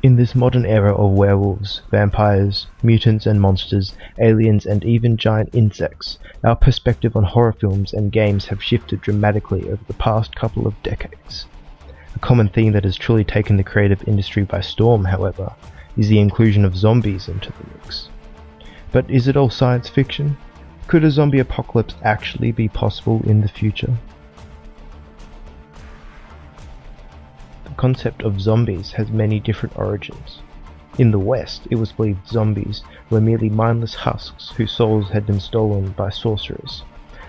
In this modern era of werewolves, vampires, mutants and monsters, aliens and even giant insects, our perspective on horror films and games have shifted dramatically over the past couple of decades. A common theme that has truly taken the creative industry by storm, however, is the inclusion of zombies into the mix. But is it all science fiction? Could a zombie apocalypse actually be possible in the future? The concept of zombies has many different origins. In the West, it was believed zombies were merely mindless husks whose souls had been stolen by sorcerers.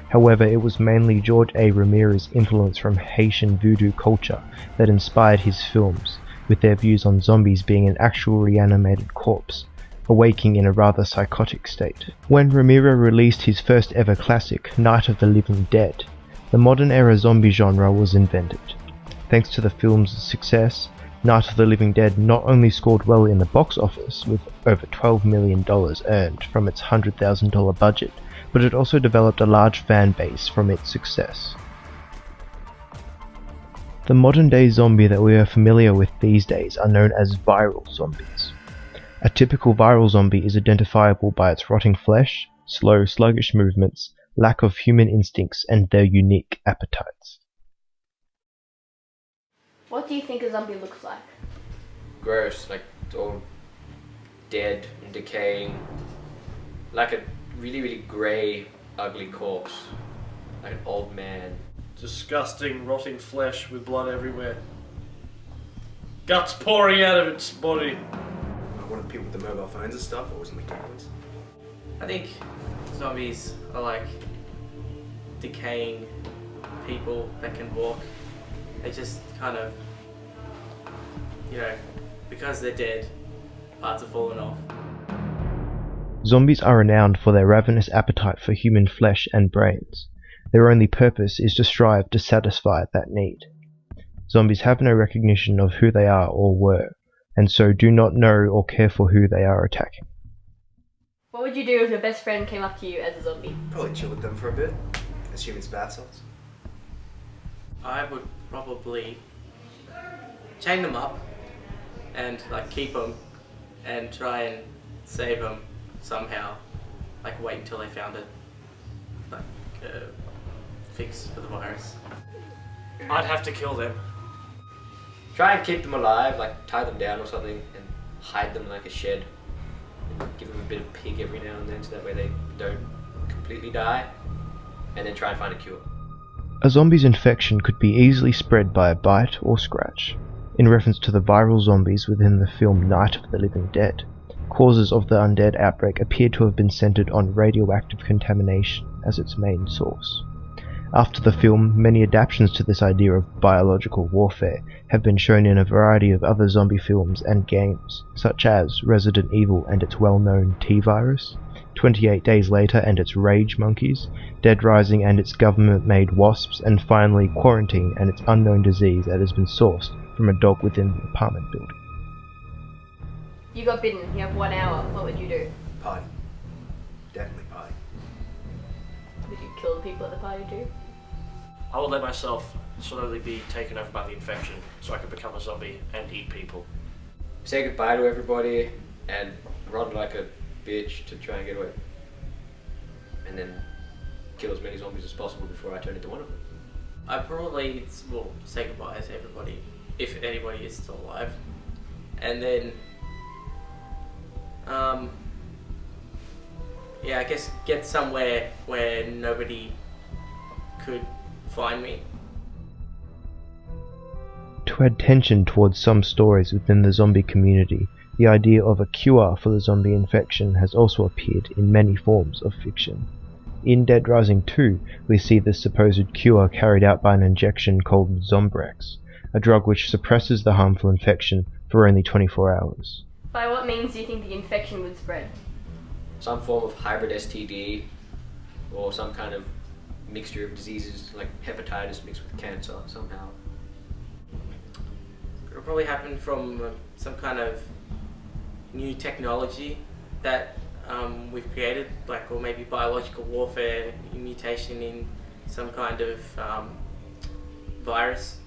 However, it was mainly George A. Romero's influence from Haitian voodoo culture that inspired his films, with their views on zombies being an actual reanimated corpse, awaking in a rather psychotic state. When Romero released his first ever classic, Night of the Living Dead, the modern era zombie genre was invented. Thanks to the film's success, Night of the Living Dead not only scored well in the box office, with over $12 million earned from its $100,000 budget, but it also developed a large fan base from its success. The modern day zombie that we are familiar with these days are known as viral zombies. A typical viral zombie is identifiable by its rotting flesh, slow, sluggish movements, lack of human instincts, and their unique appetites. What do you think a zombie looks like? Gross, like it's all dead and decaying, like a really, really grey, ugly corpse, like an old man. Disgusting, rotting flesh with blood everywhere. Guts pouring out of its body. I wanted people with the mobile phones and stuff, or was it McDonald's? I think zombies are like decaying people that can walk. They just kind of, because they're dead, parts have fallen off. Zombies are renowned for their ravenous appetite for human flesh and brains. Their only purpose is to strive to satisfy that need. Zombies have no recognition of who they are or were, and so do not know or care for who they are attacking. What would you do if your best friend came up to you as a zombie? Probably chill with them for a bit, assuming it's bath salts. I would probably chain them up and keep them and try and save them somehow. Wait until they found a fix for the virus. I'd have to kill them. Try and keep them alive, tie them down or something and hide them like a shed. And give them a bit of pig every now and then so that way they don't completely die. And then try and find a cure. A zombie's infection could be easily spread by a bite or scratch. In reference to the viral zombies within the film Night of the Living Dead, causes of the undead outbreak appear to have been centered on radioactive contamination as its main source. After the film, many adaptations to this idea of biological warfare have been shown in a variety of other zombie films and games, such as Resident Evil and its well-known T-Virus, 28 Days Later and its Rage Monkeys, Dead Rising and its government-made wasps, and finally Quarantine and its unknown disease that has been sourced from a dog within the apartment building. You got bitten, you have 1 hour, what would you do? Party. Definitely party. Would you kill the people at the party too? I would let myself slowly be taken over by the infection so I could become a zombie and eat people. Say goodbye to everybody and run like a bitch to try and get away. And then kill as many zombies as possible before I turn into one of them. I probably will say goodbye to everybody, if anybody is still alive. And then, I guess get somewhere where nobody could find me. To add tension towards some stories within the zombie community, the idea of a cure for the zombie infection has also appeared in many forms of fiction. In Dead Rising 2, we see this supposed cure carried out by an injection called Zombrex, a drug which suppresses the harmful infection for only 24 hours. By what means do you think the infection would spread? Some form of hybrid STD or some kind of mixture of diseases like hepatitis mixed with cancer somehow. It'll probably happen from some kind of new technology that we've created, or maybe biological warfare, mutation in some kind of virus.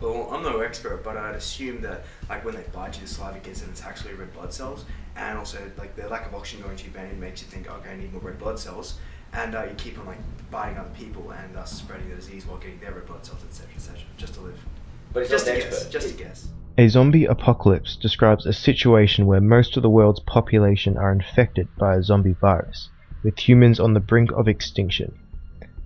Well, I'm no expert, but I'd assume that like when they bite you, the saliva gets in, it's actually red blood cells, and also like the lack of oxygen going to your brain makes you think, okay, I need more red blood cells, and you keep on like biting other people and thus spreading the disease while getting their red blood cells, etc., just to live. But it's Just not a an guess. expert. Just a guess. A zombie apocalypse describes a situation where most of the world's population are infected by a zombie virus, with humans on the brink of extinction.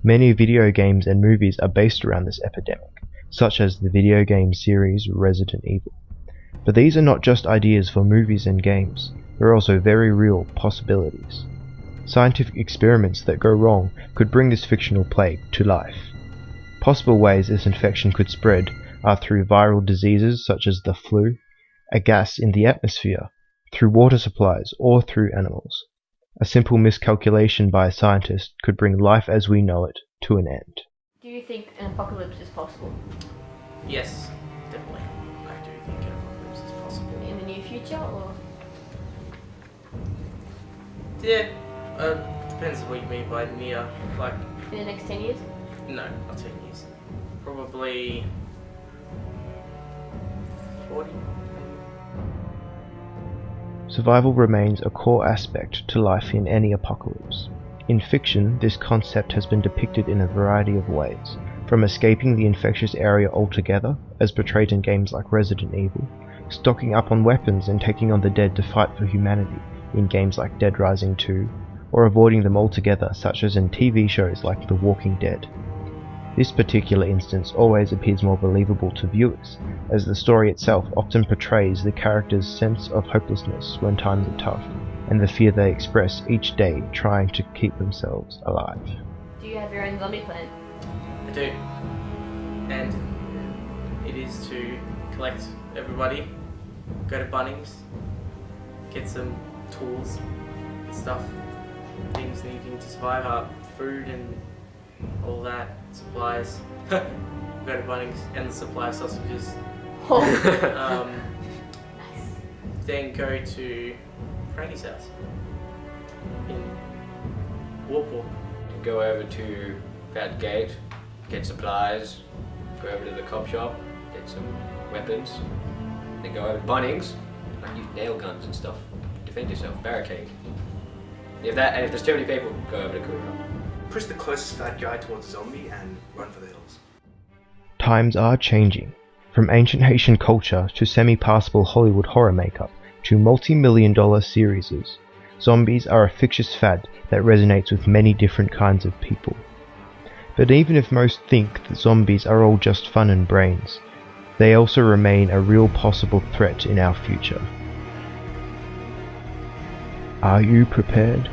Many video games and movies are based around this epidemic, such as the video game series Resident Evil. But these are not just ideas for movies and games, they're also very real possibilities. Scientific experiments that go wrong could bring this fictional plague to life. Possible ways this infection could spread are through viral diseases such as the flu, a gas in the atmosphere, through water supplies, or through animals. A simple miscalculation by a scientist could bring life as we know it to an end. Do you think an apocalypse is possible Yes, definitely. I do think an apocalypse is possible. in the near future, or Yeah, depends what you mean by near. Like, in the next 10 years? no, not 10 years. Probably 40. Survival remains a core aspect to life in any apocalypse. In fiction, this concept has been depicted in a variety of ways, from escaping the infectious area altogether, as portrayed in games like Resident Evil, stocking up on weapons and taking on the dead to fight for humanity in games like Dead Rising 2, or avoiding them altogether, such as in TV shows like The Walking Dead. This particular instance always appears more believable to viewers, as the story itself often portrays the character's sense of hopelessness when times are tough, and the fear they express each day trying to keep themselves alive. Do you have your own zombie plan? I do. And it is to collect everybody, go to Bunnings, get some tools, stuff, things needing to survive, food and all that, supplies. Go to Bunnings and the supply of sausages. Oh, Then go to Frankie's house in Warpwalk. Go over to that gate, get supplies, go over to the cop shop, get some weapons, then go over to Bunnings, like use nail guns and stuff, defend yourself, barricade. If there's too many people, go over to Kura. Push the closest fat guy towards a zombie and run for the hills. Times are changing. From ancient Haitian culture to semi-passable Hollywood horror makeup to multi-million-dollar series, zombies are a fictitious fad that resonates with many different kinds of people. But even if most think that zombies are all just fun and brains, they also remain a real possible threat in our future. Are you prepared?